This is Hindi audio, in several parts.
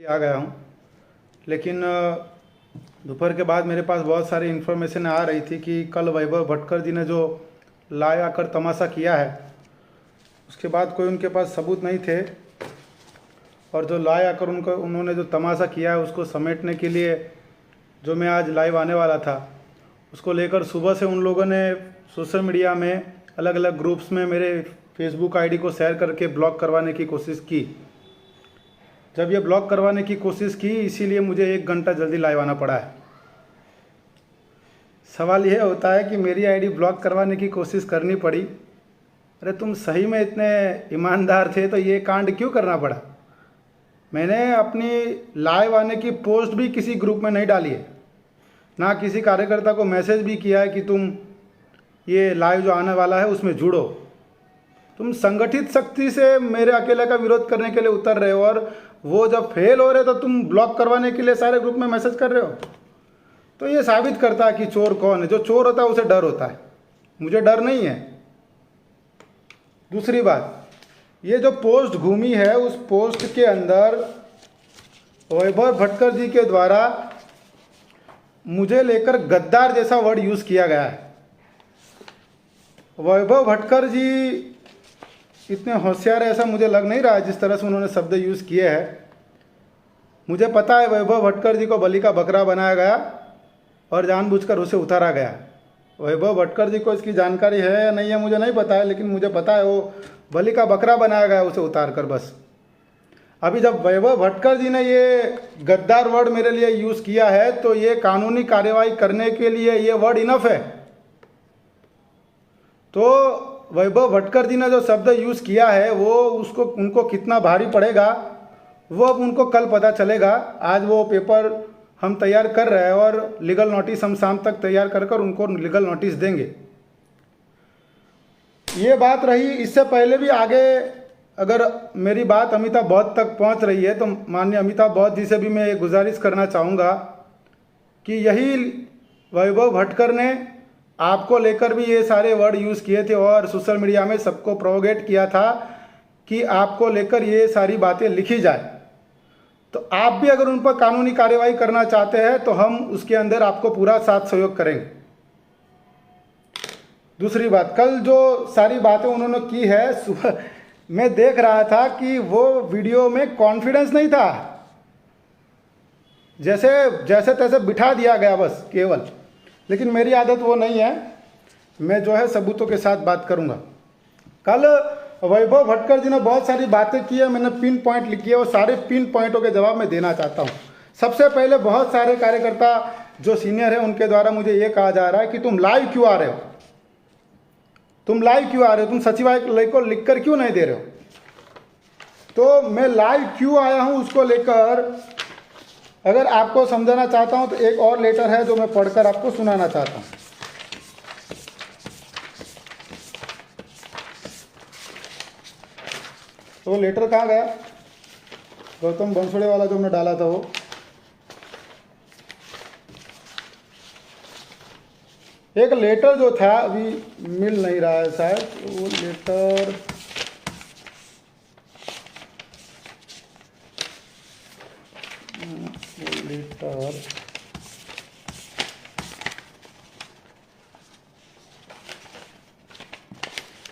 आ गया हूँ। लेकिन दोपहर के बाद मेरे पास बहुत सारी इन्फॉर्मेशन आ रही थी कि कल वैभव भटकर जी ने जो लाए आकर तमाशा किया है, उसके बाद कोई उनके पास सबूत नहीं थे, और जो लाए आकर उन्होंने जो तमाशा किया है उसको समेटने के लिए जो मैं आज लाइव आने वाला था, उसको लेकर सुबह से उन लोगों ने सोशल मीडिया में अलग अलग ग्रुप्स में मेरे फेसबुक आईडी को शेयर करके ब्लॉक करवाने की कोशिश की। जब ये ब्लॉक करवाने की कोशिश की, इसीलिए मुझे 1 घंटा जल्दी लाइव आना पड़ा है। सवाल यह होता है कि मेरी आईडी ब्लॉक करवाने की कोशिश करनी पड़ी। अरे तुम सही में इतने ईमानदार थे तो ये कांड क्यों करना पड़ा? मैंने अपनी लाइव आने की पोस्ट भी किसी ग्रुप में नहीं डाली है, ना किसी कार्यकर्ता को मैसेज भी किया है कि तुम ये लाइव जो आने वाला है उसमें जुड़ो। तुम संगठित शक्ति से मेरे अकेले का विरोध करने के लिए उतर रहे हो, और वो जब फेल हो रहे तो तुम ब्लॉक करवाने के लिए सारे ग्रुप में मैसेज कर रहे हो। तो ये साबित करता है कि चोर कौन है। जो चोर होता है उसे डर होता है, मुझे डर नहीं है। दूसरी बात, ये जो पोस्ट घूमी है, उस पोस्ट के अंदर वैभव भटकर जी के द्वारा मुझे लेकर गद्दार जैसा वर्ड यूज़ किया गया है। वैभव भटकर जी इतने होशियार ऐसा मुझे लग नहीं रहा है जिस तरह से उन्होंने शब्द यूज़ किए हैं। मुझे पता है वैभव भटकर जी को बलि का बकरा बनाया गया और जानबूझकर उसे उतारा गया। वैभव भटकर जी को इसकी जानकारी है या नहीं है मुझे नहीं पता है, लेकिन मुझे पता है वो बलि का बकरा बनाया गया उसे उतार कर। बस अभी जब वैभव भटकर जी ने ये गद्दार वर्ड मेरे लिए यूज़ किया है तो ये कानूनी कार्यवाही करने के लिए ये वर्ड इनफ है। तो वैभव भटकर जी ने जो शब्द यूज़ किया है वो उनको कितना भारी पड़ेगा वो अब उनको कल पता चलेगा। आज वो पेपर हम तैयार कर रहे हैं और लीगल नोटिस हम शाम तक तैयार कर उनको लीगल नोटिस देंगे। ये बात रही। इससे पहले भी आगे अगर मेरी बात अमिताभ बौद्ध तक पहुंच रही है तो माननीय अमिताभ बौद्ध जी से भी मैं ये गुजारिश करना चाहूँगा कि यही वैभव भटकर ने आपको लेकर भी ये सारे वर्ड यूज़ किए थे और सोशल मीडिया में सबको प्रोवोकेट किया था कि आपको लेकर ये सारी बातें लिखी जाए। तो आप भी अगर उन पर कानूनी कार्यवाही करना चाहते हैं तो हम उसके अंदर आपको पूरा साथ सहयोग करेंगे। दूसरी बात, कल जो सारी बातें उन्होंने की है, सुबह मैं देख रहा था कि वो वीडियो में कॉन्फिडेंस नहीं था, जैसे तैसे बिठा दिया गया बस केवल। लेकिन मेरी आदत वो नहीं है, मैं जो है सबूतों के साथ बात करूंगा। कल वैभव भटकर जी ने बहुत सारी बातें की है, मैंने पिन पॉइंट लिखी है और सारे पिन पॉइंटों के जवाब मैं देना चाहता हूँ। सबसे पहले बहुत सारे कार्यकर्ता जो सीनियर है उनके द्वारा मुझे ये कहा जा रहा है कि तुम लाइव क्यों आ रहे हो, तुम लाइव क्यों आ रहे हो, तुम सचिवालय को लिखकर क्यों नहीं दे रहे हो। तो मैं लाइव क्यों आया हूँ उसको लेकर अगर आपको समझाना चाहता हूँ तो एक और लेटर है जो मैं पढ़कर आपको सुनाना चाहता हूँ। तो वो लेटर कहाँ गया? गौतम बंसोड़े वाला जो हमने डाला था वो। एक लेटर जो था अभी मिल नहीं रहा है शायद, वो लेटर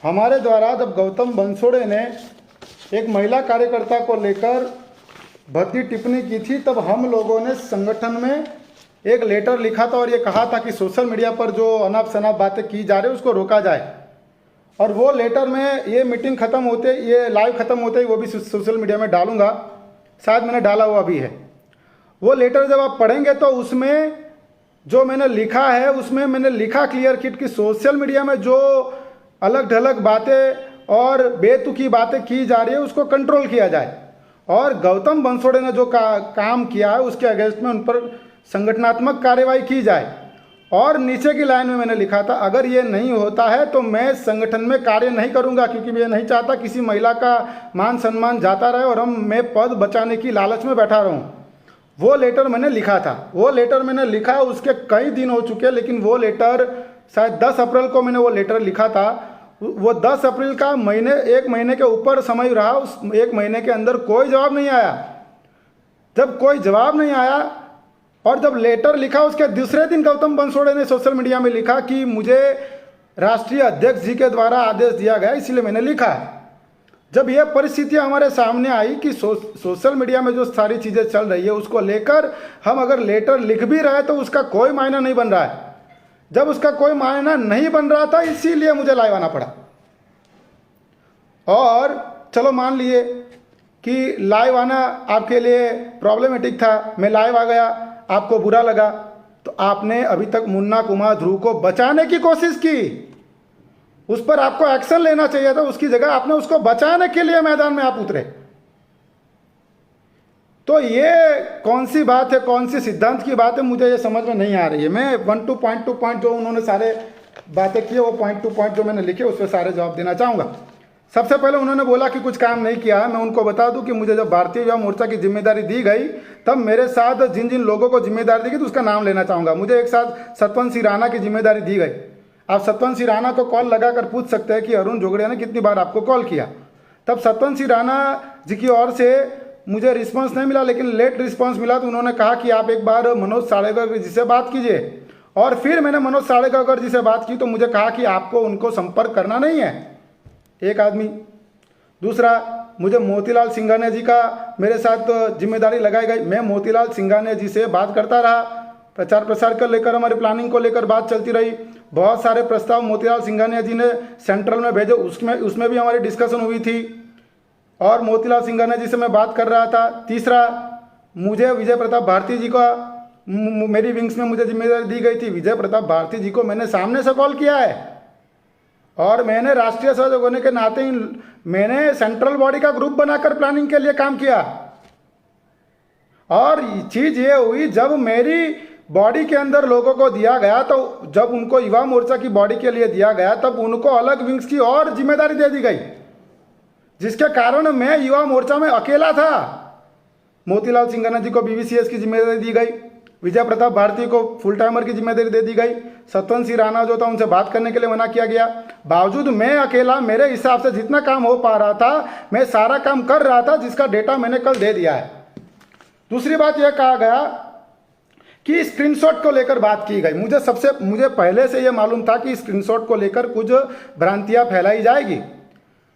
हमारे द्वारा जब गौतम बंसोड़े ने एक महिला कार्यकर्ता को लेकर भद्दी टिप्पणी की थी तब हम लोगों ने संगठन में एक लेटर लिखा था और ये कहा था कि सोशल मीडिया पर जो अनाप शनाप बातें की जा रही है उसको रोका जाए। और वो लेटर में ये मीटिंग ख़त्म होते, ये लाइव ख़त्म होते ही वो भी सोशल मीडिया में डालूंगा, शायद मैंने डाला हुआ भी है। वो लेटर जब आप पढ़ेंगे तो उसमें जो मैंने लिखा है उसमें मैंने लिखा क्लियर किट कि सोशल मीडिया में जो अलग ढलग बातें और बेतुकी बातें की जा रही है उसको कंट्रोल किया जाए, और गौतम बंसोड़े ने जो काम किया है उसके अगेंस्ट में उन पर संगठनात्मक कार्यवाही की जाए। और नीचे की लाइन में मैंने लिखा था अगर ये नहीं होता है तो मैं संगठन में कार्य नहीं करूंगा, क्योंकि मैं नहीं चाहता किसी महिला का मान सम्मान जाता रहे और मैं पद बचाने की लालच में बैठा रहूं। वो लेटर मैंने लिखा था, वो लेटर मैंने लिखा उसके कई दिन हो चुके, लेकिन वो लेटर शायद 10 अप्रैल को मैंने वो लेटर लिखा था। वो 10 अप्रैल का एक महीने के ऊपर समय रहा, उस 1 महीने के अंदर कोई जवाब नहीं आया। जब कोई जवाब नहीं आया और जब लेटर लिखा उसके दूसरे दिन गौतम बंसोड़े ने सोशल मीडिया में लिखा कि मुझे राष्ट्रीय अध्यक्ष जी के द्वारा आदेश दिया गया इसलिए मैंने लिखा है। जब यह परिस्थितियां हमारे सामने आई कि सोशल मीडिया में जो सारी चीज़ें चल रही है उसको लेकर हम अगर लेटर लिख भी रहे तो उसका कोई मायना नहीं बन रहा है। जब उसका कोई मायना नहीं बन रहा था इसीलिए मुझे लाइव आना पड़ा। और चलो मान लिए कि लाइव आना आपके लिए प्रॉब्लमेटिक था, मैं लाइव आ गया, आपको बुरा लगा, तो आपने अभी तक मुन्ना कुमार ध्रुव को बचाने की कोशिश की, उस पर आपको एक्शन लेना चाहिए था, उसकी जगह आपने उसको बचाने के लिए मैदान में आप उतरे। तो ये कौन सी बात है, कौन सी सिद्धांत की बात है, मुझे ये समझ में नहीं आ रही है। मैं पॉइंट टू पॉइंट जो उन्होंने सारे बातें की वो पॉइंट टू पॉइंट जो मैंने लिखे उस पर सारे जवाब देना चाहूँगा। सबसे पहले उन्होंने बोला कि कुछ काम नहीं किया है। मैं उनको बता दूं कि मुझे जब भारतीय युवा मोर्चा की जिम्मेदारी दी गई तब मेरे साथ जिन जिन लोगों को जिम्मेदारी दी गई तो उसका नाम लेना चाहूँगा। मुझे एक साथ सतवंत सिंह राणा की जिम्मेदारी दी गई। आप सतवंत सिंह राणा को कॉल लगाकर पूछ सकते हैं कि अरुण जोगड़िया ने कितनी बार आपको कॉल किया। तब सतवंत सिंह राणा जी की ओर से मुझे रिस्पॉन्स नहीं मिला, लेकिन लेट रिस्पॉन्स मिला। तो उन्होंने कहा कि आप एक बार मनोज साड़ेकर जी से बात कीजिए। और फिर मैंने मनोज साड़ेकर जी से बात की तो मुझे कहा कि आपको उनको संपर्क करना नहीं है, एक आदमी। दूसरा, मुझे मोतीलाल सिंघानिया जी का मेरे साथ जिम्मेदारी लगाई गई। मैं मोतीलाल सिंघानिया जी से बात करता रहा, प्रचार प्रसार को लेकर हमारी प्लानिंग को लेकर बात चलती रही। बहुत सारे प्रस्ताव मोतीलाल सिंघानिया जी ने सेंट्रल में भेजे, उसमें भी हमारी डिस्कशन हुई थी और मोतीलाल सिंघानिया जी से मैं बात कर रहा था। तीसरा, मुझे विजय प्रताप भारती जी का मेरी विंग्स में मुझे जिम्मेदारी दी गई थी। विजय प्रताप भारती जी को मैंने सामने से कॉल किया है और मैंने राष्ट्रीय सहयोग होने के नाते मैंने सेंट्रल बॉडी का ग्रुप बनाकर प्लानिंग के लिए काम किया। और चीज़ ये हुई, जब मेरी बॉडी के अंदर लोगों को दिया गया तो जब उनको युवा मोर्चा की बॉडी के लिए दिया गया तब उनको अलग विंग्स की और जिम्मेदारी दे दी गई, जिसके कारण मैं युवा मोर्चा में अकेला था। मोतीलाल सिंघानिया जी को बीवीसीएस की जिम्मेदारी दी गई, विजय प्रताप भारती को फुल टाइमर की जिम्मेदारी दे दी गई, सतवंत सिंह राणा जो था उनसे बात करने के लिए मना किया गया। बावजूद मैं अकेला, मेरे हिसाब से जितना काम हो पा रहा था मैं सारा काम कर रहा था, जिसका डेटा मैंने कल दे दिया है। दूसरी बात यह कहा गया कि स्क्रीनशॉट को लेकर बात की गई। मुझे पहले से यह मालूम था कि स्क्रीनशॉट को लेकर कुछ भ्रांतियां फैलाई जाएगी।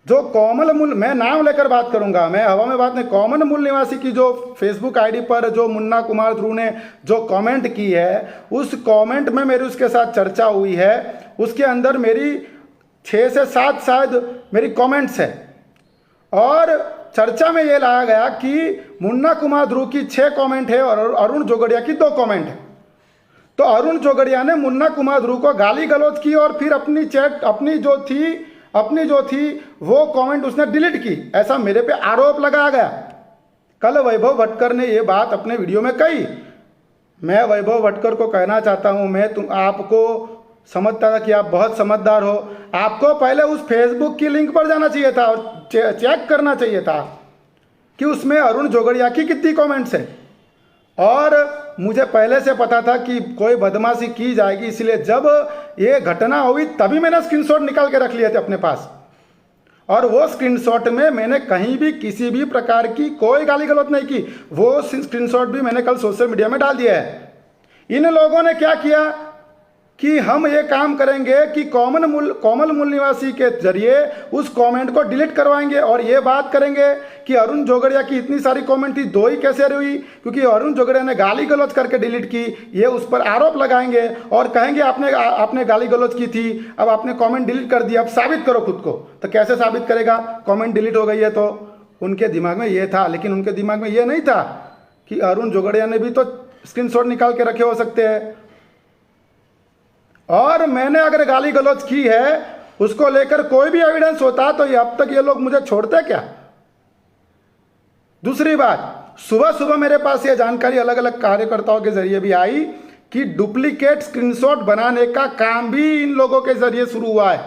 जो कोमल मूल, मैं नाम लेकर बात करूंगा, मैं हवा में बात नहीं, कोमल मूल निवासी की जो फेसबुक आईडी पर जो मुन्ना कुमार ध्रुव ने जो कमेंट की है, उस कमेंट में मेरी उसके साथ चर्चा हुई है। उसके अंदर मेरी 6 से 7 शायद मेरी कमेंट्स है और चर्चा में ये लाया गया कि मुन्ना कुमार ध्रुव की 6 कमेंट है और अरुण जोगड़िया की 2 कमेंट है। तो अरुण जोगड़िया ने मुन्ना कुमार ध्रुव को गाली गलौज की और फिर अपनी जो थी वो कमेंट उसने डिलीट की, ऐसा मेरे पे आरोप लगाया गया। कल वैभव भटकर ने ये बात अपने वीडियो में कही। मैं वैभव भटकर को कहना चाहता हूँ, आपको समझता था कि आप बहुत समझदार हो। आपको पहले उस फेसबुक की लिंक पर जाना चाहिए था और चेक करना चाहिए था कि उसमें अरुण जोगड़िया की कितनी कमेंट्स है। और मुझे पहले से पता था कि कोई बदमाशी की जाएगी, इसलिए जब ये घटना हुई तभी मैंने स्क्रीनशॉट निकाल के रख लिए थे अपने पास। और वो स्क्रीनशॉट में मैंने कहीं भी किसी भी प्रकार की कोई गाली गलौज नहीं की। वो स्क्रीनशॉट भी मैंने कल सोशल मीडिया में डाल दिया है। इन लोगों ने क्या किया कि हम ये काम करेंगे कि कोमल मूल निवासी के जरिए उस कमेंट को डिलीट करवाएंगे और ये बात करेंगे कि अरुण जोगड़िया की इतनी सारी कमेंट थी, 2 ही कैसे हुई, क्योंकि अरुण जोगड़िया ने गाली गलौज करके डिलीट की। ये उस पर आरोप लगाएंगे और कहेंगे आपने गाली गलौज की थी, अब आपने कमेंट डिलीट कर दिया, अब साबित करो खुद को। तो कैसे साबित करेगा? कमेंट डिलीट हो गई है। तो उनके दिमाग में ये था, लेकिन उनके दिमाग में ये नहीं था कि अरुण जोगड़िया ने भी तो स्क्रीनशॉट निकाल के रखे हो सकते हैं। और मैंने अगर गाली गलौज की है उसको लेकर कोई भी एविडेंस होता तो अब तक ये लोग मुझे छोड़ते क्या? दूसरी बात, सुबह सुबह मेरे पास ये जानकारी अलग अलग कार्यकर्ताओं के जरिए भी आई कि डुप्लीकेट स्क्रीनशॉट बनाने का काम भी इन लोगों के जरिए शुरू हुआ है।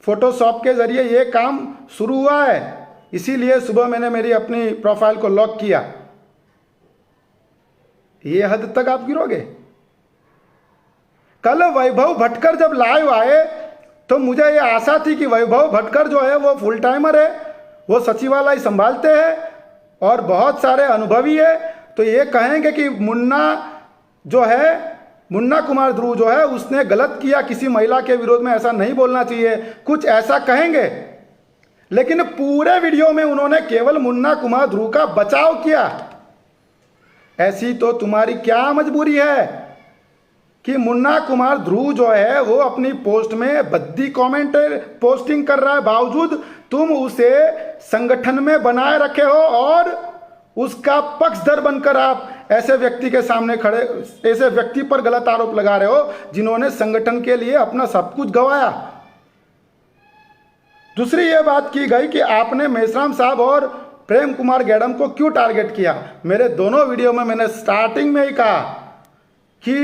फोटोशॉप के जरिए ये काम शुरू हुआ है। इसीलिए सुबह मैंने मेरी अपनी प्रोफाइल को लॉक किया। ये हद तक आप गिरोगे? कल वैभव भटकर जब लाइव आए तो मुझे ये आशा थी कि वैभव भटकर जो है वो फुल टाइमर है, वो सचिवालय संभालते हैं और बहुत सारे अनुभवी है। तो ये कहेंगे कि मुन्ना कुमार ध्रुव जो है उसने गलत किया, किसी महिला के विरोध में ऐसा नहीं बोलना चाहिए, कुछ ऐसा कहेंगे। लेकिन पूरे वीडियो में उन्होंने केवल मुन्ना कुमार ध्रुव का बचाव किया। ऐसी तो तुम्हारी क्या मजबूरी है कि मुन्ना कुमार ध्रुव जो है वो अपनी पोस्ट में भद्दी कमेंट पोस्टिंग कर रहा है, बावजूद तुम उसे संगठन में बनाए रखे हो और उसका पक्षधर बनकर आप ऐसे व्यक्ति के सामने खड़े, ऐसे व्यक्ति पर गलत आरोप लगा रहे हो जिन्होंने संगठन के लिए अपना सब कुछ गंवाया। दूसरी ये बात की गई कि आपने मेश्राम साहब और प्रेम कुमार गैडम को क्यों टारगेट किया। मेरे दोनों वीडियो में मैंने स्टार्टिंग में ही कहा कि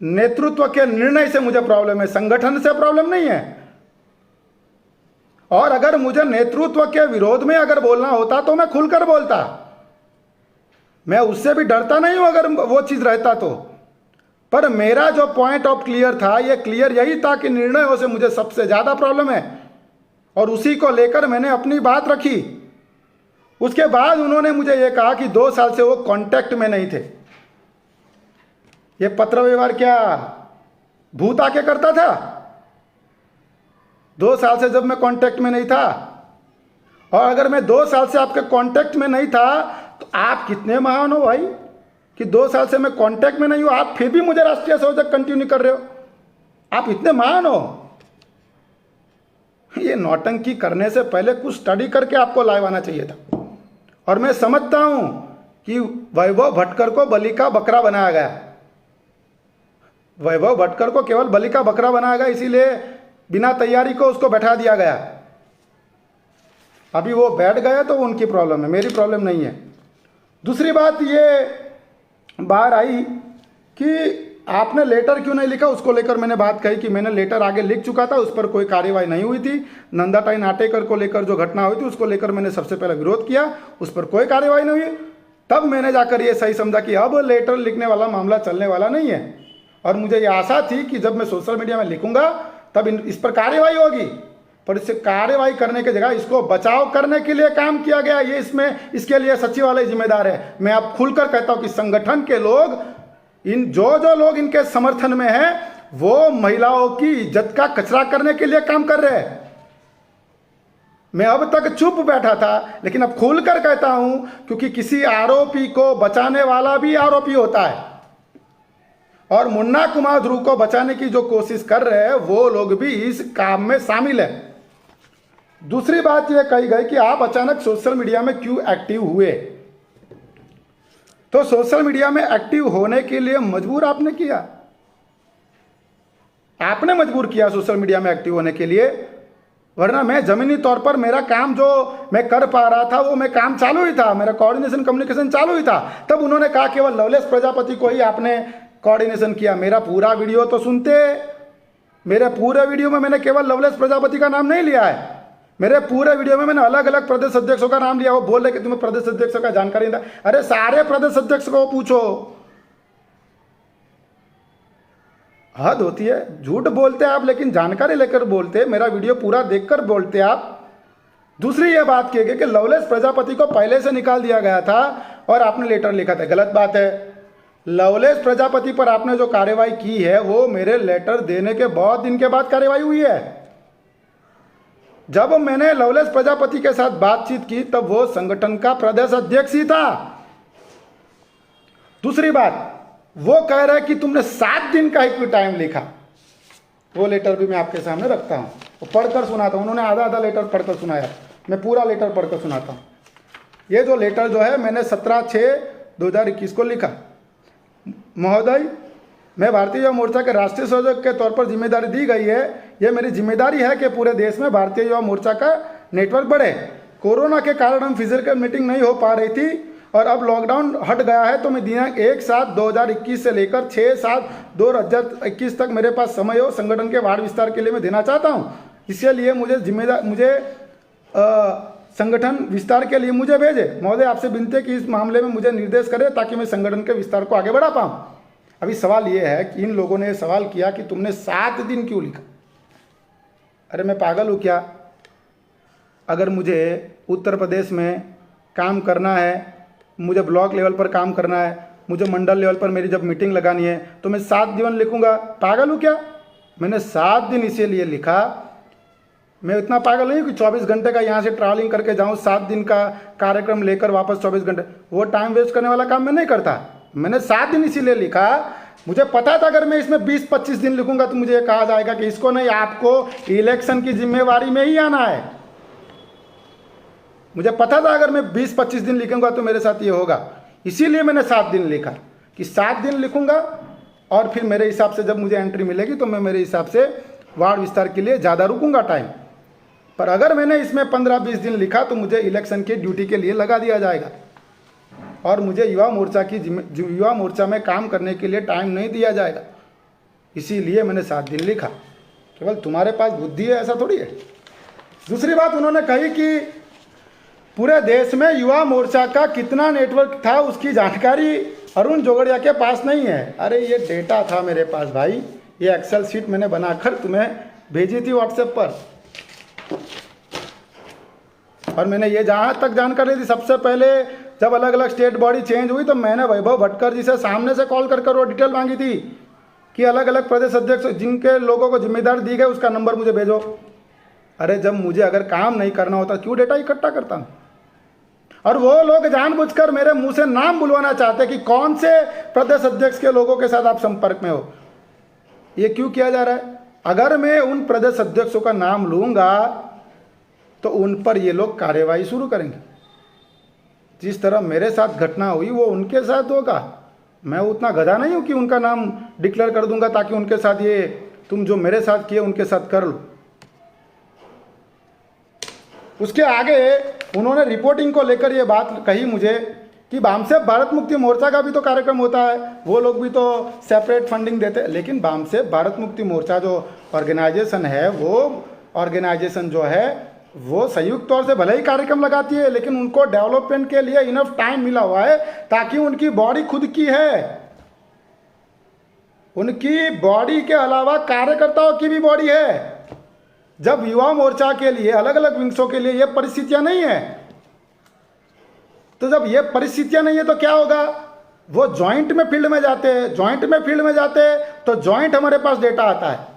नेतृत्व के निर्णय से मुझे प्रॉब्लम है, संगठन से प्रॉब्लम नहीं है। और अगर मुझे नेतृत्व के विरोध में अगर बोलना होता तो मैं खुलकर बोलता, मैं उससे भी डरता नहीं हूं अगर वो चीज रहता तो। पर मेरा जो पॉइंट ऑफ क्लियर था, ये क्लियर यही था कि निर्णयों से मुझे सबसे ज्यादा प्रॉब्लम है और उसी को लेकर मैंने अपनी बात रखी। उसके बाद उन्होंने मुझे यह कहा कि 2 साल से वो कांटेक्ट में नहीं थे। ये पत्र व्यवहार क्या भूत आके करता था? 2 साल से जब मैं कांटेक्ट में नहीं था, और अगर मैं 2 साल से आपके कांटेक्ट में नहीं था तो आप कितने महान हो भाई कि 2 साल से मैं कांटेक्ट में नहीं हूं, आप फिर भी मुझे राष्ट्रीय संयोजक कंटिन्यू कर रहे हो। आप इतने महान हो। ये नौटंकी करने से पहले कुछ स्टडी करके आपको लाइव आना चाहिए था। और मैं समझता हूं कि वैभव भटकर को बलि का बकरा बनाया गया। वैभव भटकर को केवल बलि का बकरा बनाया गया, इसीलिए बिना तैयारी को उसको बैठा दिया गया। अभी वो बैठ गए तो उनकी प्रॉब्लम है, मेरी प्रॉब्लम नहीं है। दूसरी बात ये बाहर आई कि आपने लेटर क्यों नहीं लिखा, उसको लेकर मैंने बात कही कि मैंने लेटर आगे लिख चुका था, उस पर कोई कार्यवाही नहीं हुई थी। नंदाताई नाटेकर को लेकर जो घटना हुई थी उसको लेकर मैंने सबसे पहले विरोध किया, उस पर कोई कार्यवाही नहीं हुई। तब मैंने जाकर ये सही समझा कि अब लेटर लिखने वाला मामला चलने वाला नहीं है। और मुझे ये आशा थी कि जब मैं सोशल मीडिया में लिखूंगा तब इस पर कार्यवाही होगी, पर इससे कार्यवाही करने की जगह इसको बचाव करने के लिए काम किया गया। ये इसके लिए सचिवालय जिम्मेदार है। मैं आप खुलकर कहता हूं कि संगठन के लोग, जो लोग इनके समर्थन में हैं, वो महिलाओं की इज्जत का कचरा करने के लिए काम कर रहे हैं। मैं अब तक चुप बैठा था, लेकिन अब खुलकर कहता हूं, क्योंकि किसी आरोपी को बचाने वाला भी आरोपी होता है। और मुन्ना कुमार ध्रुव को बचाने की जो कोशिश कर रहे हैं वो लोग भी इस काम में शामिल है। दूसरी बात यह कही गई कि आप अचानक सोशल मीडिया में क्यों एक्टिव हुए। तो सोशल मीडिया में एक्टिव होने के लिए मजबूर आपने किया, आपने मजबूर किया सोशल मीडिया में एक्टिव होने के लिए। वरना मैं जमीनी तौर पर मेरा काम जो मैं कर पा रहा था वो मैं काम चालू ही था, मेरा कोऑर्डिनेशन कम्युनिकेशन चालू ही था। तब उन्होंने कहा केवल लवलेश प्रजापति को ही आपने कोऑर्डिनेशन किया। मेरा पूरा वीडियो तो सुनते, मेरे पूरे वीडियो में मैंने केवल लवलेश प्रजापति का नाम नहीं लिया है। मेरे पूरे वीडियो में मैंने अलग अलग प्रदेश अध्यक्षों का नाम लिया। वो बोल रहे कि तुम्हें प्रदेश अध्यक्षों का जानकारी नहीं था। अरे सारे प्रदेश अध्यक्ष को पूछो, हद होती है। झूठ बोलते आप लेकिन जानकारी लेकर बोलते, मेरा वीडियो पूरा देखकर बोलते आप। दूसरी ये बात की गई कि लवलेश प्रजापति को पहले से निकाल दिया गया था और आपने लेटर लिखा था, गलत बात है। लवलेश प्रजापति पर आपने जो कार्यवाही की है वो मेरे लेटर देने के बहुत दिन के बाद कार्यवाही हुई है। जब मैंने लवलेश प्रजापति के साथ बातचीत की तब वो संगठन का प्रदेश अध्यक्ष ही था। दूसरी बात, वो कह रहे कि तुमने 7 दिन का ही टाइम लिखा। वो लेटर भी मैं आपके सामने रखता हूं, वो पढ़कर सुनाता हूं। उन्होंने आधा लेटर पढ़कर सुनाया, मैं पूरा लेटर पढ़कर सुनाता हूं। ये जो लेटर जो है मैंने 17/6/2021 को लिखा। महोदय, मैं भारतीय युवा मोर्चा के राष्ट्रीय संयोजक के तौर पर जिम्मेदारी दी गई है। यह मेरी जिम्मेदारी है कि पूरे देश में भारतीय युवा मोर्चा का नेटवर्क बढ़े। कोरोना के कारण हम फिजिकल मीटिंग नहीं हो पा रही थी और अब लॉकडाउन हट गया है, तो मैं दिनांक 1/7/2021 से लेकर 6/7/2021 तक मेरे पास समय हो संगठन के वार्ड विस्तार के लिए मैं देना चाहता हूँ। इसलिए मुझे संगठन विस्तार के लिए मुझे भेजे। महोदय, आपसे विनती है कि इस मामले में मुझे निर्देश करें ताकि मैं संगठन के विस्तार को आगे बढ़ा पाऊँ। अभी सवाल ये है कि इन लोगों ने सवाल किया कि तुमने 7 दिन क्यों लिखा। अरे मैं पागल हूँ क्या? अगर मुझे उत्तर प्रदेश में काम करना है मुझे ब्लॉक लेवल पर काम करना है, मुझे मंडल लेवल पर मेरी जब मीटिंग लगानी है तो मैं 7 दिन लिखूंगा। पागल हूँ क्या? मैंने 7 दिन इसीलिए लिखा। मैं इतना पागल नहीं हूँ कि 24 घंटे का यहाँ से ट्रैवलिंग करके जाऊँ, 7 दिन का कार्यक्रम लेकर वापस 24 घंटे, वो टाइम वेस्ट करने वाला काम मैं नहीं करता। मैंने 7 दिन इसीलिए लिखा, मुझे पता था अगर मैं इसमें 20-25 दिन लिखूंगा तो मुझे कहा जाएगा कि इसको नहीं, आपको इलेक्शन की जिम्मेवारी में ही आना है। मुझे पता था अगर मैं 20-25 दिन लिखूंगा तो मेरे साथ ये होगा, इसीलिए मैंने 7 दिन लिखा कि 7 दिन लिखूंगा और फिर मेरे हिसाब से जब मुझे एंट्री मिलेगी तो मैं मेरे हिसाब से वार्ड विस्तार के लिए ज़्यादा रुकूंगा टाइम। पर अगर मैंने इसमें 15-20 दिन लिखा तो मुझे इलेक्शन की ड्यूटी के लिए लगा दिया जाएगा और मुझे युवा मोर्चा में काम करने के लिए टाइम नहीं दिया जाएगा। इसीलिए मैंने 7 दिन लिखा। केवल तुम्हारे पास बुद्धि है ऐसा थोड़ी है। दूसरी बात उन्होंने कही कि पूरे देश में युवा मोर्चा का कितना नेटवर्क था उसकी जानकारी अरुण जोगड़िया के पास नहीं है। अरे ये डेटा था मेरे पास भाई, ये एक्सेल शीट मैंने बनाकर तुम्हें भेजी थी व्हाट्सएप पर, और मैंने ये जहाँ तक जानकारी दी, सबसे पहले जब अलग अलग स्टेट बॉडी चेंज हुई तो मैंने वैभव भटकर जी से सामने से कॉल कर वो डिटेल मांगी थी कि अलग अलग प्रदेश अध्यक्ष जिनके लोगों को जिम्मेदारी दी गई उसका नंबर मुझे भेजो। अरे जब मुझे अगर काम नहीं करना होता क्यों डेटा इकट्ठा करता हूँ? और वो लोग जानबूझकर मेरे मुंह से नाम बुलवाना चाहते कि कौन से प्रदेश अध्यक्ष के लोगों के साथ आप संपर्क में हो। ये क्यों किया जा रहा है? अगर मैं उन प्रदेश अध्यक्षों का नाम लूंगा तो उन पर ये लोग कार्यवाही शुरू करेंगे। जिस तरह मेरे साथ घटना हुई वो उनके साथ होगा। मैं उतना गधा नहीं हूं कि उनका नाम डिक्लेयर कर दूंगा ताकि उनके साथ ये तुम जो मेरे साथ किए उनके साथ कर लो। उसके आगे उन्होंने रिपोर्टिंग को लेकर ये बात कही मुझे कि बामसेफ भारत मुक्ति मोर्चा का भी तो कार्यक्रम होता है, वो लोग भी तो सेपरेट फंडिंग देते हैं। लेकिन बामसेफ भारत मुक्ति मोर्चा जो ऑर्गेनाइजेशन है, वो ऑर्गेनाइजेशन जो है वो संयुक्त तौर से भले ही कार्यक्रम लगाती है, लेकिन उनको डेवलपमेंट के लिए इनफ टाइम मिला हुआ है ताकि उनकी बॉडी खुद की है। उनकी बॉडी के अलावा कार्यकर्ताओं की भी बॉडी है। जब युवा मोर्चा के लिए अलग अलग विंग्सों के लिए ये परिस्थितियां नहीं है, तो जब ये परिस्थितियां नहीं है तो क्या होगा? वो जॉइंट में फील्ड में जाते हैं, जॉइंट में फील्ड में जाते हैं तो जॉइंट हमारे पास डेटा आता है।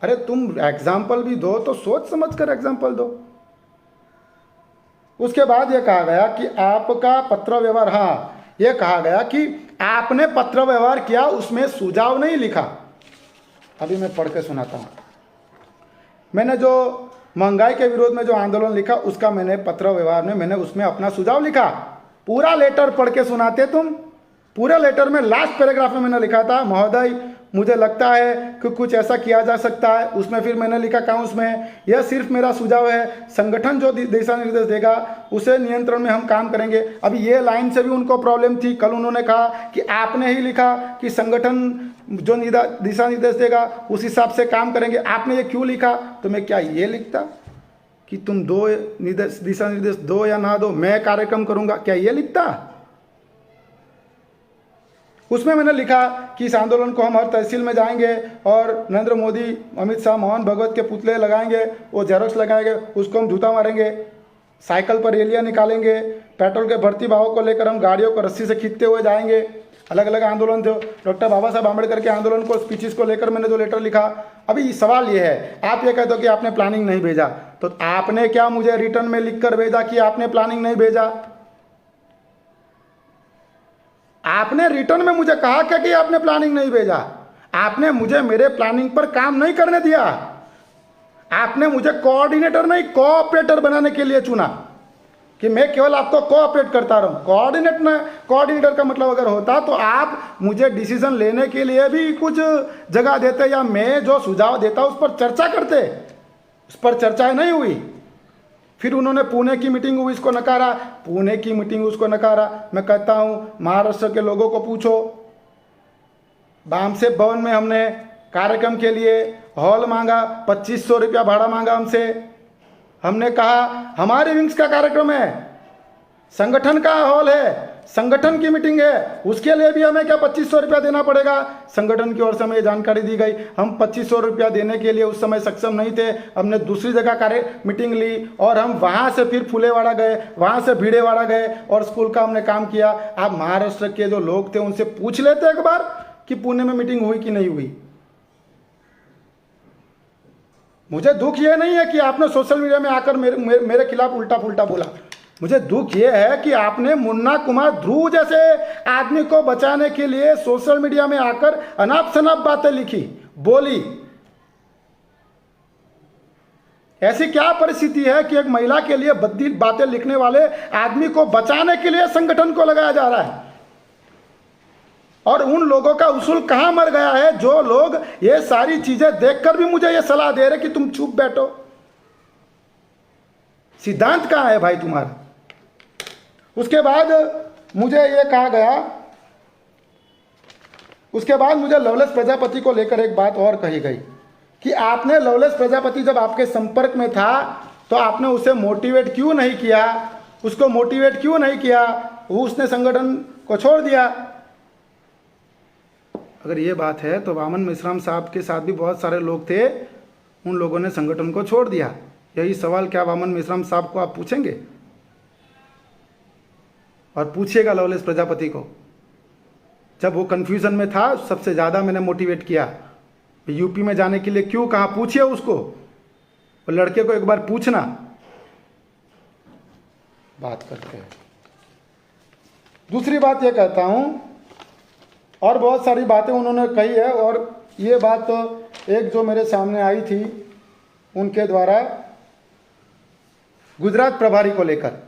अरे तुम एग्जाम्पल भी दो तो सोच समझ कर एग्जाम्पल दो। उसके बाद ये कहा गया कि आपका पत्र व्यवहार, हाँ ये कहा गया कि आपने पत्र व्यवहार किया, उसमें सुझाव नहीं लिखा। अभी मैं पढ़ के सुनाता हूं। मैंने जो महंगाई के विरोध में जो आंदोलन लिखा उसका मैंने पत्र व्यवहार में मैंने उसमें अपना सुझाव लिखा। पूरा लेटर पढ़ के सुनाते तुम। पूरे लेटर में लास्ट पैराग्राफ में मैंने लिखा था, महोदय मुझे लगता है कि कुछ ऐसा किया जा सकता है। उसमें फिर मैंने लिखा काउंस में, यह सिर्फ मेरा सुझाव है, संगठन जो दिशा निर्देश देगा उसे नियंत्रण में हम काम करेंगे। अभी ये लाइन से भी उनको प्रॉब्लम थी। कल उन्होंने कहा कि आपने ही लिखा कि संगठन जो दिशा निर्देश देगा उस हिसाब से काम करेंगे, आपने ये क्यों लिखा? तो मैं क्या ये लिखता कि तुम दो दिशा निर्देश दो या ना दो, मैं कार्यक्रम करूंगा, क्या ये लिखता? उसमें मैंने लिखा कि इस आंदोलन को हम हर तहसील में जाएंगे और नरेंद्र मोदी, अमित शाह, मोहन भगवत के पुतले लगाएंगे, वो जेरोक्स लगाएंगे, उसको हम जूता मारेंगे, साइकिल पर रैलियां निकालेंगे, पेट्रोल के बढ़ती भावों को लेकर हम गाड़ियों को रस्सी से खींचते हुए जाएंगे। अलग अलग आंदोलन थे। डॉक्टर बाबा साहब आम्बेडकर के आंदोलन को, स्पीचेस को लेकर मैंने जो लेटर लिखा। अभी सवाल ये है, आप ये कहते हो कि आपने प्लानिंग नहीं भेजा, तो आपने क्या मुझे रिटर्न में लिख कर भेजा कि आपने प्लानिंग नहीं भेजा? आपने रिटर्न में मुझे कहा क्या कि आपने प्लानिंग नहीं भेजा? आपने मुझे मेरे प्लानिंग पर काम नहीं करने दिया। आपने मुझे कोऑर्डिनेटर नहीं कोऑपरेटर बनाने के लिए चुना कि मैं केवल आपको कोऑपरेट करता रहूं। कोऑर्डिनेटर का मतलब अगर होता तो आप मुझे डिसीजन लेने के लिए भी कुछ जगह देते, या मैं जो सुझाव देता उस पर चर्चा करते। उस पर चर्चा नहीं हुई। फिर उन्होंने पुणे की मीटिंग हुई, इसको नकारा, पुणे की मीटिंग उसको नकारा। मैं कहता हूं महाराष्ट्र के लोगों को पूछो, बामसेफ भवन में हमने कार्यक्रम के लिए हॉल मांगा, 2500 रुपया भाड़ा मांगा हमसे। हमने कहा हमारे विंग्स का कार्यक्रम है, संगठन का हॉल है, संगठन की मीटिंग है, उसके लिए भी हमें क्या 2500 रुपया देना पड़ेगा। संगठन की ओर से हमें जानकारी दी गई, हम 2500 रुपया देने के लिए उस समय सक्षम नहीं थे। हमने दूसरी जगह कार्य मीटिंग ली और हम वहाँ से फिर फुलेवाड़ा गए, वहाँ से भीड़ेवाड़ा गए और स्कूल का हमने काम किया। आप महाराष्ट्र के जो लोग थे उनसे पूछ लेते एक बार कि पुणे में मीटिंग हुई कि नहीं हुई। मुझे दुख ये नहीं है कि आपने सोशल मीडिया में आकर मेरे खिलाफ उल्टा पुल्टा बोला। मुझे दुख ये है कि आपने मुन्ना कुमार ध्रुव जैसे आदमी को बचाने के लिए सोशल मीडिया में आकर अनाप शनाप बातें लिखी, बोली। ऐसी क्या परिस्थिति है कि एक महिला के लिए बद्दी बातें लिखने वाले आदमी को बचाने के लिए संगठन को लगाया जा रहा है? और उन लोगों का उसूल कहां मर गया है जो लोग ये सारी चीजें देखकर भी मुझे ये सलाह दे रहे कि तुम चुप बैठो? सिद्धांत कहां है भाई तुम्हारा? उसके बाद मुझे ये कहा गया, उसके बाद मुझे लवलेश प्रजापति को लेकर एक बात और कही गई कि आपने लवलेश प्रजापति जब आपके संपर्क में था तो आपने उसे मोटिवेट क्यों नहीं किया, उसको मोटिवेट क्यों नहीं किया, वो उसने संगठन को छोड़ दिया। अगर ये बात है तो वामन मेश्राम साहब के साथ भी बहुत सारे लोग थे, उन लोगों ने संगठन को छोड़ दिया। यही सवाल क्या वामन मेश्राम साहब को आप पूछेंगे और पूछिएगा लवलेश प्रजापति को। जब वो कन्फ्यूजन में था सबसे ज़्यादा मैंने मोटिवेट किया, यूपी में जाने के लिए क्यों कहा, पूछिए उसको। वो लड़के को एक बार पूछना, बात करते हैं। दूसरी बात ये कहता हूँ, और बहुत सारी बातें उन्होंने कही है, और ये बात तो एक जो मेरे सामने आई थी उनके द्वारा गुजरात प्रभारी को लेकर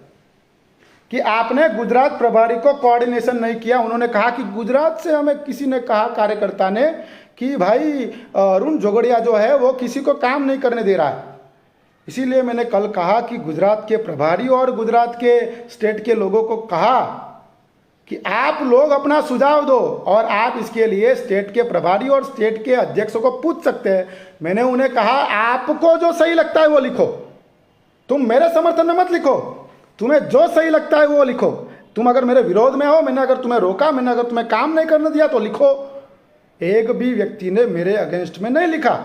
कि आपने गुजरात प्रभारी को कोऑर्डिनेशन नहीं किया। उन्होंने कहा कि गुजरात से हमें किसी ने कहा, कार्यकर्ता ने, कि भाई अरुण जोगड़िया जो है वो किसी को काम नहीं करने दे रहा है। इसीलिए मैंने कल कहा कि गुजरात के प्रभारी और गुजरात के स्टेट के लोगों को कहा कि आप लोग अपना सुझाव दो और आप इसके लिए स्टेट के प्रभारी और स्टेट के अध्यक्षों को पूछ सकते हैं। मैंने उन्हें कहा आपको जो सही लगता है वो लिखो, तुम मेरे समर्थन में मत लिखो, तुम्हें जो सही लगता है वो लिखो। तुम अगर मेरे विरोध में हो, मैंने अगर तुम्हें रोका, मैंने अगर तुम्हें काम नहीं करने दिया तो लिखो। एक भी व्यक्ति ने मेरे अगेंस्ट में नहीं लिखा।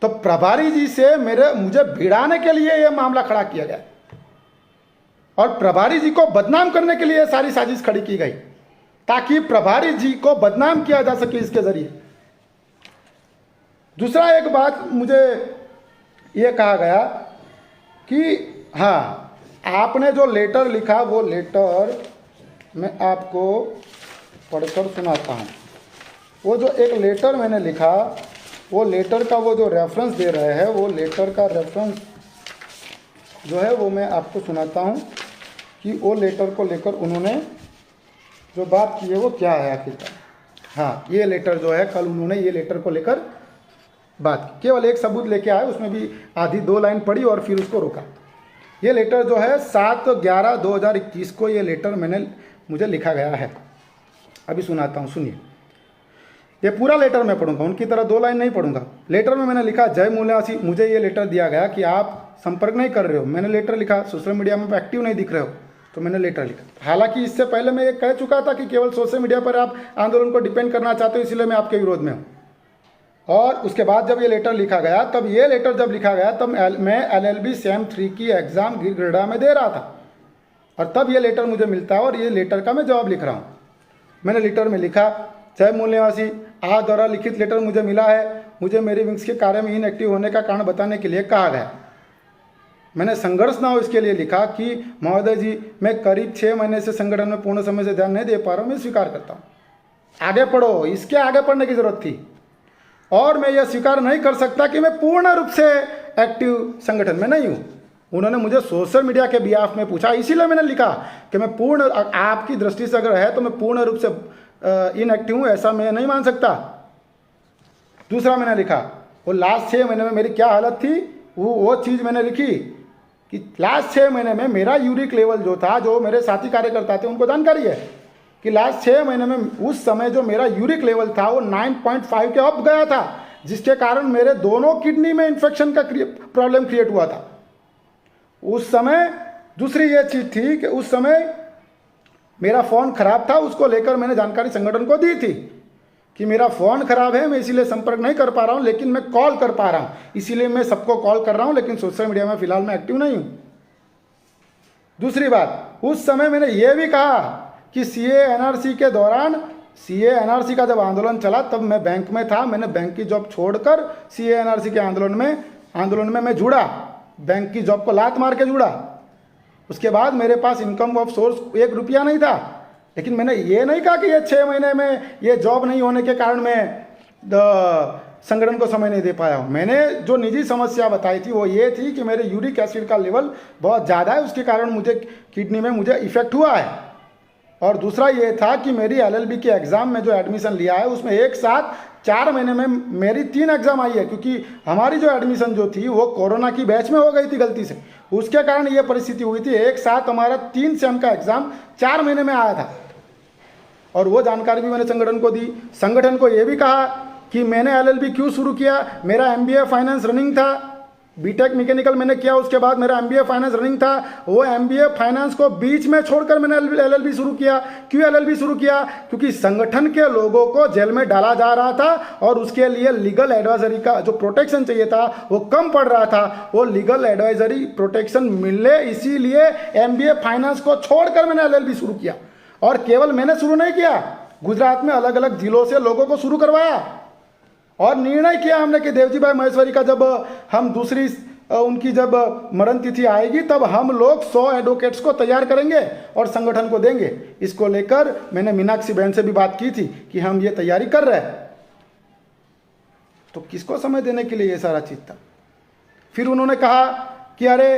तो प्रभारी जी से मुझे भिड़ाने के लिए यह मामला खड़ा किया गया और प्रभारी जी को बदनाम करने के लिए सारी साजिश खड़ी की गई ताकि प्रभारी जी को बदनाम किया जा सके इसके जरिए। दूसरा एक बात मुझे यह कहा गया कि हाँ, आपने जो लेटर लिखा वो लेटर मैं आपको पढ़कर सुनाता हूँ। वो जो एक लेटर मैंने लिखा, वो लेटर का वो जो रेफरेंस दे रहे हैं, वो लेटर का रेफरेंस जो है वो मैं आपको सुनाता हूँ कि वो लेटर को लेकर उन्होंने जो बात की है वो क्या है आखिरकार। हाँ, ये लेटर जो है कल उन्होंने ये लेटर को लेकर बात की, केवल एक सबूत लेके आए, उसमें भी आधी 2 लाइन पढ़ी और फिर उसको रोका। ये लेटर जो है 7/11/2021 को ये लेटर मुझे लिखा गया है। अभी सुनाता हूँ, सुनिए। ये पूरा लेटर मैं पढ़ूंगा, उनकी तरह 2 लाइन नहीं पढ़ूंगा। लेटर में मैंने लिखा, जय मूल्यासी, मुझे ये लेटर दिया गया कि आप संपर्क नहीं कर रहे हो। मैंने लेटर लिखा, सोशल मीडिया में एक्टिव नहीं दिख रहे हो, तो मैंने लेटर लिखा। हालांकि इससे पहले मैं ये कह चुका था कि केवल सोशल मीडिया पर आप आंदोलन को डिपेंड करना चाहते हो, इसलिए मैं आपके विरोध में हूँ। और उसके बाद जब ये लेटर लिखा गया, तब ये लेटर जब लिखा गया तब मैं LLB सेम 3 की एग्ज़ाम गिरगढ़ा में दे रहा था, और तब ये लेटर मुझे मिलता है और ये लेटर का मैं जवाब लिख रहा हूँ। मैंने लेटर में लिखा, जय मूल्यवासी, आज द्वारा लिखित लेटर मुझे मिला है। मुझे मेरी विंग्स के कार्य में इनएक्टिव होने का कारण बताने के लिए कहा गया। मैंने संघर्ष ना हो इसके लिए लिखा कि महोदय जी, मैं करीब 6 महीने से संगठन में पूर्ण समय से ध्यान नहीं दे पा रहा हूँ, मैं स्वीकार करता हूँ। आगे पढ़ो, इसके आगे पढ़ने की जरूरत थी। और मैं यह स्वीकार नहीं कर सकता कि मैं पूर्ण रूप से एक्टिव संगठन में नहीं हूँ। उन्होंने मुझे सोशल मीडिया के बिहाफ में पूछा, इसीलिए मैंने लिखा कि मैं पूर्ण, आपकी दृष्टि से अगर है तो मैं पूर्ण रूप से इनएक्टिव हूँ, ऐसा मैं नहीं मान सकता। दूसरा मैंने लिखा, वो लास्ट 6 महीने में मेरी क्या हालत थी, वो चीज़ मैंने लिखी कि लास्ट 6 महीने में मेरा यूरिक लेवल जो था, जो मेरे साथी कार्यकर्ता थे उनको जानकारी है कि लास्ट 6 महीने में उस समय जो मेरा यूरिक लेवल था वो 9.5 के अप गया था, जिसके कारण मेरे दोनों किडनी में इन्फेक्शन का प्रॉब्लम क्रिएट हुआ था। उस समय दूसरी ये चीज़ थी कि उस समय मेरा फ़ोन खराब था, उसको लेकर मैंने जानकारी संगठन को दी थी कि मेरा फ़ोन खराब है, मैं इसीलिए संपर्क नहीं कर पा रहा हूँ, लेकिन मैं कॉल कर पा रहा हूँ, इसीलिए मैं सबको कॉल कर रहा हूँ, लेकिन सोशल मीडिया में फ़िलहाल मैं एक्टिव नहीं हूँ। दूसरी बात, उस समय मैंने ये भी कहा कि सीए एनआरसी के दौरान, सीए एनआरसी का जब आंदोलन चला तब मैं बैंक में था, मैंने बैंक की जॉब छोड़कर सीए एनआरसी के आंदोलन में मैं जुड़ा, बैंक की जॉब को लात मार के जुड़ा। उसके बाद मेरे पास इनकम ऑफ सोर्स 1 रुपया नहीं था, लेकिन मैंने ये नहीं कहा कि ये 6 महीने में ये जॉब नहीं होने के कारण मैं संगठन को समय नहीं दे पाया हूँ। मैंने जो निजी समस्या बताई थी वो ये थी कि मेरे यूरिक एसिड का लेवल बहुत ज़्यादा है, उसके कारण मुझे किडनी में मुझे इफेक्ट हुआ है। और दूसरा ये था कि मेरी एलएलबी के एग्ज़ाम में जो एडमिशन लिया है उसमें एक साथ 4 महीने में मेरी 3 एग्ज़ाम आई है, क्योंकि हमारी जो एडमिशन जो थी वो कोरोना की बैच में हो गई थी गलती से, उसके कारण ये परिस्थिति हुई थी। एक साथ हमारा 3 सेम का एग्ज़ाम 4 महीने में आया था, और वो जानकारी भी मैंने संगठन को दी। संगठन को ये भी कहा कि मैंने एलएलबी क्यों शुरू किया, मेरा एमबीए फाइनेंस रनिंग था, बीटेक मैकेनिकल मैंने किया, उसके बाद मेरा एमबीए फाइनेंस रनिंग था, वो एमबीए फाइनेंस को बीच में छोड़कर मैंने एलएलबी शुरू किया। क्यों एलएलबी शुरू किया? क्योंकि संगठन के लोगों को जेल में डाला जा रहा था और उसके लिए लीगल एडवाइजरी का जो प्रोटेक्शन चाहिए था वो कम पड़ रहा था, वो लीगल एडवाइजरी प्रोटेक्शन मिले, इसीलिए एमबीए फाइनेंस को छोड़कर मैंने एलएलबी शुरू किया। और केवल मैंने शुरू नहीं किया, गुजरात में अलग अलग जिलों से लोगों को शुरू करवाया, और निर्णय किया हमने कि देवजी भाई महेश्वरी का जब हम दूसरी उनकी जब मरण तिथि आएगी तब हम लोग 100 एडवोकेट्स को तैयार करेंगे और संगठन को देंगे। इसको लेकर मैंने मीनाक्षी बहन से भी बात की थी कि हम ये तैयारी कर रहे हैं। तो किसको समय देने के लिए ये सारा चीज़ था? फिर उन्होंने कहा कि अरे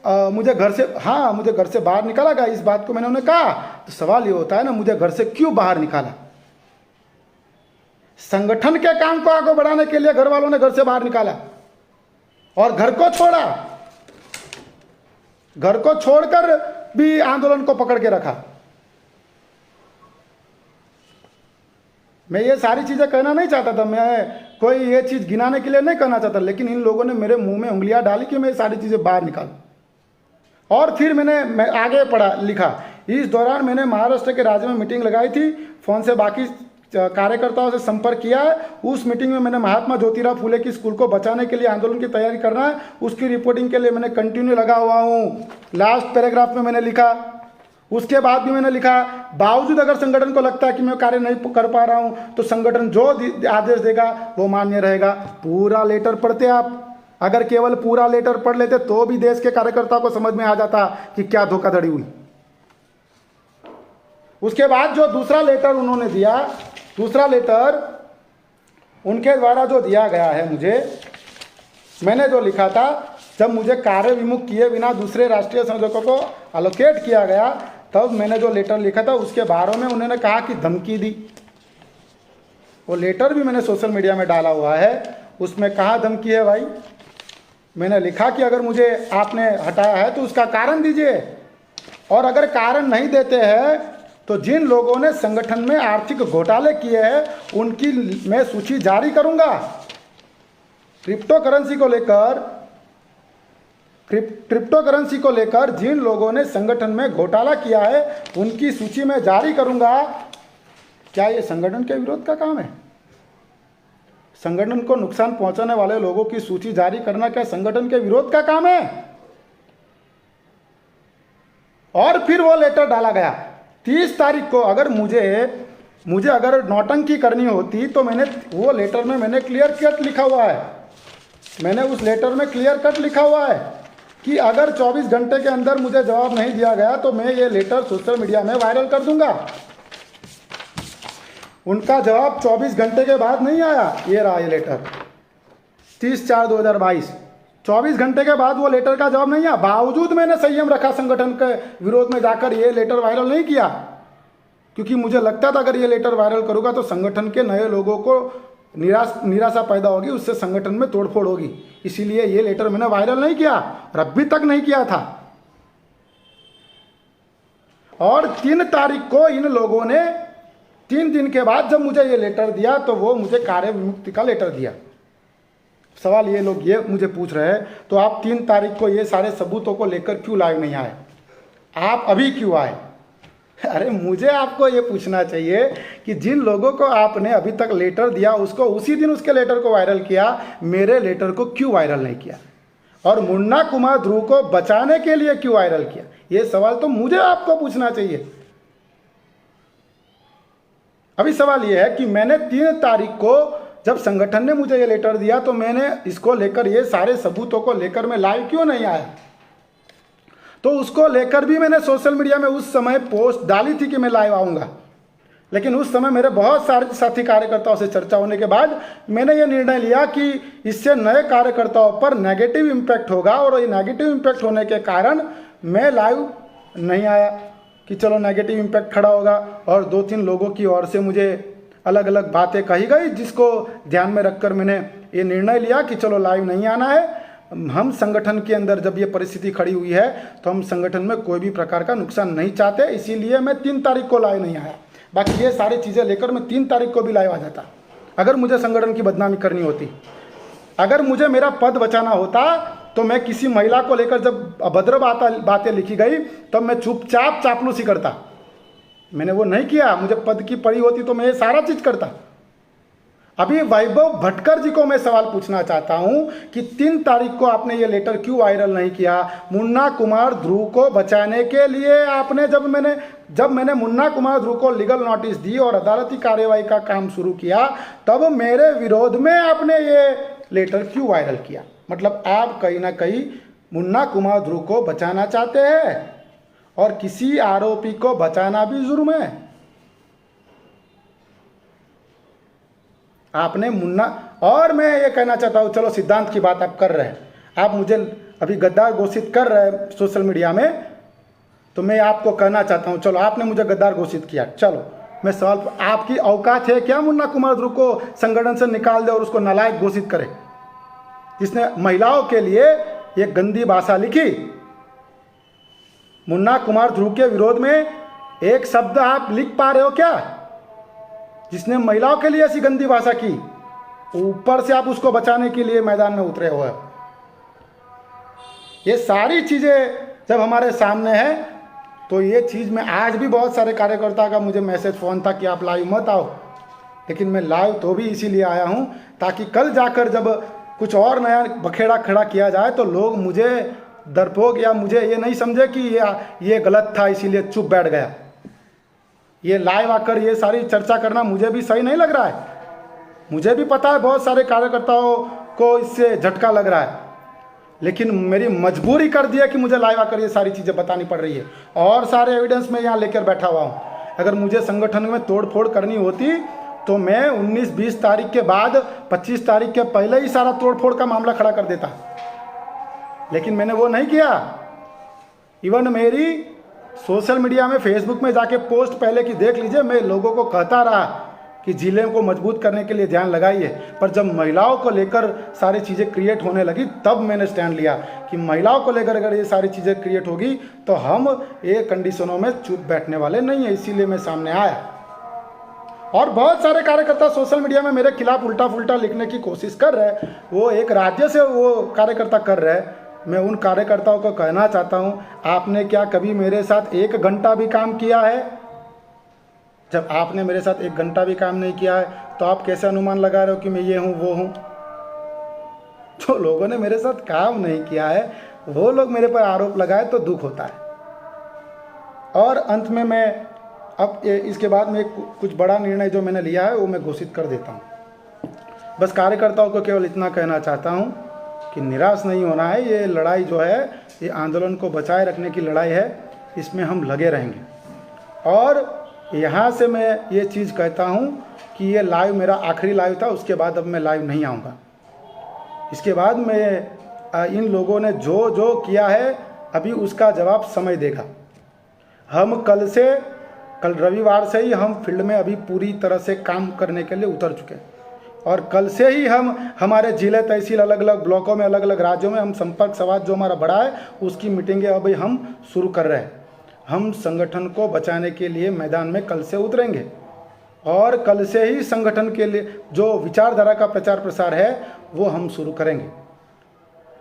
मुझे घर से बाहर निकाला गया। इस बात को मैंने उन्हें कहा, तो सवाल ये होता है ना, मुझे घर से क्यों बाहर निकाला? संगठन के काम को आगे बढ़ाने के लिए घर वालों ने घर से बाहर निकाला और घर को छोड़ा, घर को छोड़कर भी आंदोलन को पकड़ के रखा। मैं ये सारी चीजें कहना नहीं चाहता था, मैं कोई ये चीज गिनाने के लिए नहीं कहना चाहता, लेकिन इन लोगों ने मेरे मुंह में उंगलियां डाली कि मैं ये सारी चीजें बाहर निकालूं। और फिर मैं आगे पढ़ा लिखा। इस दौरान मैंने महाराष्ट्र के राज्य में मीटिंग लगाई थी, फोन से बाकी कार्यकर्ताओं से संपर्क किया है। उस मीटिंग में मैंने महात्मा ज्योतिराव फुले की स्कूल को बचाने के लिए आंदोलन की तैयारी करना है, उसकी रिपोर्टिंग के लिए मैंने कंटिन्यू लगा हुआ हूँ। लास्ट पैराग्राफ में मैंने लिखा। उसके बाद भी मैंने लिखा, बावजूद अगर संगठन को लगता है कि मैं कार्य नहीं कर पा रहा हूँ तो संगठन जो आदेश देगा वो मान्य रहेगा। पूरा लेटर पढ़ते आप, अगर केवल पूरा लेटर पढ़ लेते तो भी देश के कार्यकर्ताओं को समझ में आ जाता कि क्या धोखाधड़ी हुई। उसके बाद जो दूसरा लेटर उन्होंने दिया, दूसरा लेटर उनके द्वारा जो दिया गया है मुझे, मैंने जो लिखा था, जब मुझे कार्य विमुख किए बिना दूसरे राष्ट्रीय संयोजकों को अलोकेट किया गया तब मैंने जो लेटर लिखा था उसके बारे में उन्होंने कहा कि धमकी दी। वो लेटर भी मैंने सोशल मीडिया में डाला हुआ है। उसमें कहाँ धमकी है भाई? मैंने लिखा कि अगर मुझे आपने हटाया है तो उसका कारण दीजिए, और अगर कारण नहीं देते हैं तो जिन लोगों ने संगठन में आर्थिक घोटाले किए हैं उनकी मैं सूची जारी करूंगा। क्रिप्टो करेंसी को लेकर जिन लोगों ने संगठन में घोटाला किया है उनकी सूची मैं जारी करूंगा। क्या ये संगठन के विरोध का काम है? संगठन को नुकसान पहुंचाने वाले लोगों की सूची जारी करना क्या संगठन के विरोध का काम है? और फिर वो लेटर डाला गया 30 तारीख को। अगर मुझे अगर नौटंकी करनी होती तो मैंने वो लेटर में मैंने क्लियर कट लिखा हुआ है, मैंने उस लेटर में क्लियर कट लिखा हुआ है कि अगर 24 घंटे के अंदर मुझे जवाब नहीं दिया गया तो मैं ये लेटर सोशल मीडिया में वायरल कर दूंगा। उनका जवाब 24 घंटे के बाद नहीं आया। ये रहा ये लेटर 30/4/2022, 24 घंटे के बाद वो लेटर का जवाब नहीं आया। बावजूद मैंने संयम रखा, संगठन के विरोध में जाकर ये लेटर वायरल नहीं किया, क्योंकि मुझे लगता था अगर ये लेटर वायरल करूंगा तो संगठन के नए लोगों को निराशा पैदा होगी, उससे संगठन में तोड़फोड़ होगी। इसीलिए ये लेटर मैंने वायरल नहीं किया और अभी तक नहीं किया था। और 3 तारीख को इन लोगों ने 3 दिन के बाद जब मुझे ये लेटर दिया तो वो मुझे कार्य विमुक्ति का लेटर दिया। सवाल ये लोग ये मुझे पूछ रहे हैं तो आप 3 तारीख को ये सारे सबूतों को लेकर क्यों लाइव नहीं आए? आप अभी क्यों आए? अरे मुझे आपको ये पूछना चाहिए कि जिन लोगों को आपने अभी तक लेटर दिया उसको उसी दिन उसके लेटर को वायरल किया, मेरे लेटर को क्यों वायरल नहीं किया? और मुन्ना कुमार ध्रुव को बचाने के लिए क्यों वायरल किया? ये सवाल तो मुझे आपको पूछना चाहिए। अभी सवाल ये है कि मैंने 3 तारीख को जब संगठन ने मुझे ये लेटर दिया तो मैंने इसको लेकर, ये सारे सबूतों को लेकर मैं लाइव क्यों नहीं आया? तो उसको लेकर भी मैंने सोशल मीडिया में उस समय पोस्ट डाली थी कि मैं लाइव आऊँगा, लेकिन उस समय मेरे बहुत सारे साथी कार्यकर्ताओं से चर्चा होने के बाद मैंने ये निर्णय लिया कि इससे नए कार्यकर्ताओं पर नेगेटिव इम्पैक्ट होगा, और ये नेगेटिव इम्पैक्ट होने के कारण मैं लाइव नहीं आया कि चलो नेगेटिव इम्पैक्ट खड़ा होगा। और 2-3 लोगों की ओर से मुझे अलग अलग बातें कही गई, जिसको ध्यान में रखकर मैंने ये निर्णय लिया कि चलो लाइव नहीं आना है। हम संगठन के अंदर जब ये परिस्थिति खड़ी हुई है तो हम संगठन में कोई भी प्रकार का नुकसान नहीं चाहते, इसीलिए मैं 3 तारीख को लाइव नहीं आया। बाकी ये सारी चीज़ें लेकर मैं 3 तारीख को भी लाइव आ जाता अगर मुझे संगठन की बदनामी करनी होती। अगर मुझे मेरा पद बचाना होता तो मैं किसी महिला को लेकर जब अभद्र बातें लिखी गई तब मैं चुपचाप चापलूसी करता। मैंने वो नहीं किया, मुझे पद की पड़ी होती तो मैं ये सारा चीज़ करता। अभी वैभव भटकर जी को मैं सवाल पूछना चाहता हूं कि 3 तारीख को आपने ये लेटर क्यों वायरल नहीं किया? मुन्ना कुमार ध्रुव को बचाने के लिए आपने जब मैंने मुन्ना कुमार ध्रुव को लीगल नोटिस दी और अदालती कार्यवाही का काम शुरू किया, तब मेरे विरोध में आपने ये लेटर क्यों वायरल किया? मतलब आप कहीं ना कहीं मुन्ना कुमार ध्रुव को बचाना चाहते हैं, और किसी आरोपी को बचाना भी जुर्म है। आपने मुन्ना, और मैं ये कहना चाहता हूँ, चलो सिद्धांत की बात आप कर रहे हैं, आप मुझे अभी गद्दार घोषित कर रहे हैं सोशल मीडिया में, तो मैं आपको कहना चाहता हूँ, चलो आपने मुझे गद्दार घोषित किया, चलो मैं सवाल, आपकी औकात है क्या मुन्ना कुमार ध्रुव को संगठन से निकाल दे और उसको नालायक घोषित करे, जिसने महिलाओं के लिए ये गंदी भाषा लिखी? मुन्ना कुमार ध्रुव के विरोध में एक शब्द आप लिख पा रहे हो क्या? जिसने महिलाओं के लिए ऐसी गंदी भाषा की, ऊपर से आप उसको बचाने के लिए मैदान में उतरे हुए। ये सारी चीज़ें जब हमारे सामने है तो ये चीज़ में आज भी बहुत सारे कार्यकर्ता का मुझे मैसेज फ़ोन था कि आप लाइव मत आओ, लेकिन मैं लाइव तो भी इसीलिए आया हूँ ताकि कल जाकर जब कुछ और नया बखेड़ा खड़ा किया जाए तो लोग मुझे डरपोक या मुझे ये नहीं समझे कि ये गलत था इसीलिए चुप बैठ गया। ये लाइव आकर ये सारी चर्चा करना मुझे भी सही नहीं लग रहा है। मुझे भी पता है बहुत सारे कार्यकर्ताओं को इससे झटका लग रहा है, लेकिन मेरी मजबूरी कर दी है कि मुझे लाइव आकर ये सारी चीज़ें बतानी पड़ रही है, और सारे एविडेंस मैं यहाँ लेकर बैठा हुआ हूँ। अगर मुझे संगठन में तोड़फोड़ करनी होती तो मैं 19-20 तारीख के बाद 25 तारीख के पहले ही सारा तोड़फोड़ का मामला खड़ा कर देता, लेकिन मैंने वो नहीं किया। इवन मेरी सोशल मीडिया में, फेसबुक में जाके पोस्ट पहले की देख लीजिए, मैं लोगों को कहता रहा कि जिले को मजबूत करने के लिए ध्यान लगाइए, पर जब महिलाओं को लेकर सारी चीज़ें क्रिएट होने लगी तब मैंने स्टैंड लिया कि महिलाओं को लेकर अगर ये सारी चीज़ें क्रिएट होगी तो हम ये कंडीशनों में चुप बैठने वाले नहीं है, इसीलिए मैं सामने आया। और बहुत सारे कार्यकर्ता सोशल मीडिया में मेरे खिलाफ उल्टा फुल्टा लिखने की कोशिश कर रहे हैं, वो एक राज्य से वो कार्यकर्ता कर रहे हैं। मैं उन कार्यकर्ताओं को कहना चाहता हूं, आपने क्या कभी मेरे साथ 1 घंटा भी काम किया है? जब आपने मेरे साथ 1 घंटा भी काम नहीं किया है तो आप कैसे अनुमान लगा रहे हो कि मैं ये हूं वो हूं? जो लोगों ने मेरे साथ काम नहीं किया है वो लोग मेरे पर आरोप लगाए तो दुख होता है। और अंत में मैं अब इसके बाद में कुछ बड़ा निर्णय जो मैंने लिया है वो मैं घोषित कर देता हूँ। बस कार्यकर्ताओं को केवल इतना कहना चाहता हूँ कि निराश नहीं होना है। ये लड़ाई जो है, ये आंदोलन को बचाए रखने की लड़ाई है, इसमें हम लगे रहेंगे। और यहाँ से मैं ये चीज़ कहता हूँ कि ये लाइव मेरा आखिरी लाइव था, उसके बाद अब मैं लाइव नहीं आऊँगा। इसके बाद मैं इन लोगों ने जो जो किया है अभी उसका जवाब समय देगा। हम कल रविवार से ही हम फील्ड में अभी पूरी तरह से काम करने के लिए उतर चुके हैं, और कल से ही हम हमारे जिले, तहसील, अलग अलग ब्लॉकों में, अलग अलग राज्यों में हम संपर्क संवाद जो हमारा बड़ा है उसकी मीटिंगें अभी हम शुरू कर रहे हैं। हम संगठन को बचाने के लिए मैदान में कल से उतरेंगे, और कल से ही संगठन के लिए जो विचारधारा का प्रचार प्रसार है वो हम शुरू करेंगे।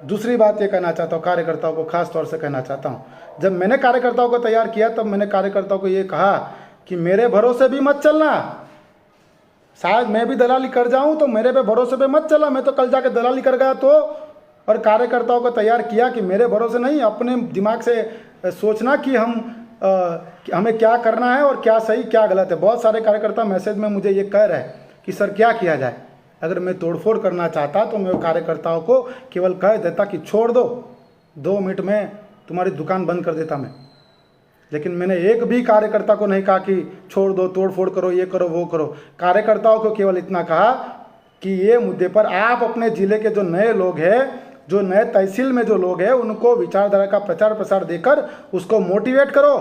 दूसरी बात ये कहना चाहता हूँ, कार्यकर्ताओं को खास तौर से कहना चाहता हूँ, जब मैंने कार्यकर्ताओं को तैयार किया तब मैंने कार्यकर्ताओं को ये कहा कि मेरे भरोसे भी मत चलना। शायद मैं भी दलाली कर जाऊं तो मेरे पे भरोसे पे मत चला, मैं तो कल जाके दलाली कर गया तो। और कार्यकर्ताओं को तैयार किया कि मेरे भरोसे नहीं, अपने दिमाग से सोचना कि कि हमें क्या करना है और क्या सही क्या गलत है। बहुत सारे कार्यकर्ता मैसेज में मुझे ये कह रहे हैं कि सर क्या किया जाए। अगर मैं तोड़फोड़ करना चाहता तो मैं कार्यकर्ताओं को केवल कह देता कि छोड़ दो, 2 मिनट में तुम्हारी दुकान बंद कर देता मैं। लेकिन मैंने एक भी कार्यकर्ता को नहीं कहा कि छोड़ दो, तोड़फोड़ करो, ये करो वो करो। कार्यकर्ताओं को केवल इतना कहा कि ये मुद्दे पर आप अपने जिले के जो नए लोग हैं, जो नए तहसील में जो लोग हैं, उनको विचारधारा का प्रचार प्रसार देकर उसको मोटिवेट करो।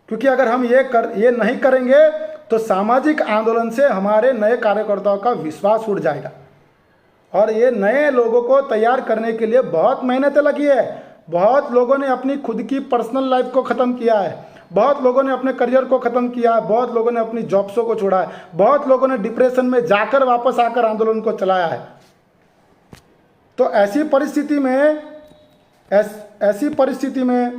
क्योंकि अगर हम ये नहीं करेंगे तो सामाजिक आंदोलन से हमारे नए कार्यकर्ताओं का विश्वास उड़ जाएगा। और ये नए लोगों को तैयार करने के लिए बहुत मेहनत लगी है। बहुत लोगों ने अपनी खुद की पर्सनल लाइफ को ख़त्म किया है, बहुत लोगों ने अपने करियर को ख़त्म किया है, बहुत लोगों ने अपनी जॉब्सों को छोड़ा है, बहुत लोगों ने डिप्रेशन में जाकर वापस आकर आंदोलन को चलाया है। तो ऐसी परिस्थिति में